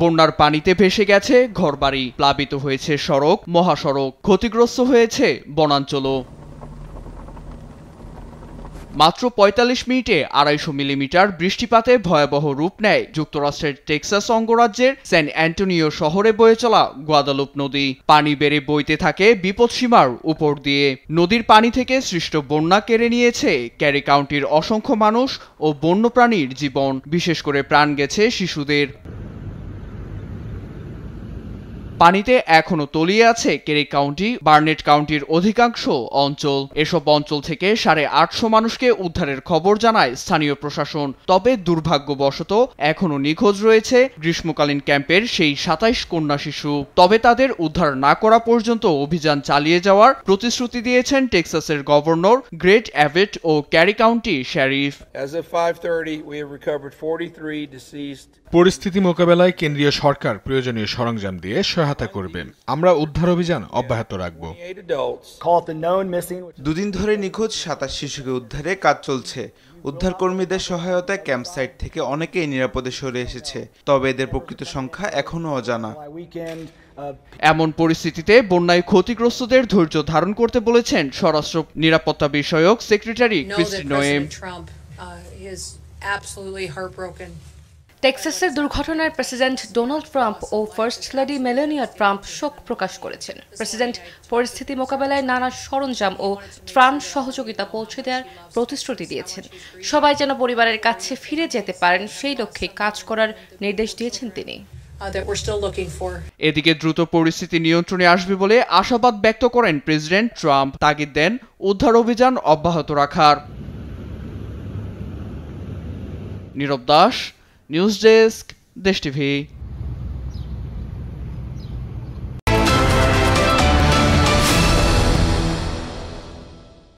বন্যার পানিতে ভেসে গেছে ঘরবাড়ি, প্লাবিত হয়েছে সড়ক, মহাসড়ক, ক্ষতিগ্রস্ত হয়েছে বনাঞ্চলও। মাত্র ৪৫ মিনিটে ২৫০ মিলিমিটার বৃষ্টিপাতে ভয়াবহ রূপ নেয় যুক্তরাষ্ট্রের টেক্সাস অঙ্গরাজ্যের স্যান অ্যান্টোনিও শহরে বয়ে চলা গুয়াদালুপ নদী। পানি বেড়ে বইতে থাকে বিপদসীমার উপর দিয়ে। নদীর পানি থেকে সৃষ্ট বন্যা কেড়ে নিয়েছে ক্যারি কাউন্টির অসংখ্য মানুষ ও বন্যপ্রাণীর জীবন, বিশেষ করে প্রাণ গেছে শিশুদের। পানিতে এখনো তলিয়ে আছে কেরি কাউন্টি, বার্নেট কাউন্টির অধিকাংশ অঞ্চল। এসব অঞ্চল থেকে ৮৫০ মানুষকে উদ্ধারের খবর জানায় স্থানীয় প্রশাসন। তবে দুর্ভাগ্যবশত এখনো নিখোঁজ রয়েছে গ্রীষ্মকালীন ক্যাম্পের সেই ২৭ কন্যা শিশু। তবে তাদের উদ্ধার না করা পর্যন্ত অভিযান চালিয়ে যাওয়ার প্রতিশ্রুতি দিয়েছেন টেক্সাসের গভর্নর গ্রেগ অ্যাবট ও ক্যারি কাউন্টি শেরিফ। পরিস্থিতি মোকাবেলায় কেন্দ্রীয় সরকার প্রয়োজনীয় সরঞ্জাম দিয়ে সহায়তা করবে। আমরা উদ্ধার অভিযান অব্যাহত রাখব। দুদিন ধরে নিখোঁজ ২৭ শিশুকে উদ্ধারে কাজ চলছে। উদ্ধারকর্মীদের সহায়তায় ক্যাম্পসাইট থেকে অনেকেই নিরাপদে সরে এসেছে, তবে এদের প্রকৃত সংখ্যা এখনো অজানা। এমন পরিস্থিতিতে বন্যায় ক্ষতিগ্রস্তদের ধৈর্য ধারণ করতে বলেছেন স্বরাষ্ট্র নিরাপত্তা বিষয়ক সেক্রেটারি ক্রিস্টি নোয়েম। টেক্সাসের দুর্ঘটনায় প্রেসিডেন্ট ডোনাল্ড ট্রাম্প ও ফার্স্ট লেডি মেলানিয়া ট্রাম্প শোক প্রকাশ করেছেন। প্রেসিডেন্ট পরিস্থিতি মোকাবেলায় নানা সরঞ্জাম ও ত্রাণ সহযোগিতা পৌঁছে দেওয়ার প্রতিশ্রুতি দিয়েছেন। সবাই যেন পরিবারের কাছে ফিরে যেতে পারেন সেই লক্ষ্যে কাজ করার নির্দেশ দিয়েছেন তিনি। এদিকে দ্রুত পরিস্থিতি নিয়ন্ত্রণে আসবে বলে আশাবাদ ব্যক্ত করেন প্রেসিডেন্ট ট্রাম্প। তাগিদ দেন উদ্ধার অভিযান অব্যাহত রাখার। নীরব দাস, নিউজ ডেস্ক, দেশ টিভি।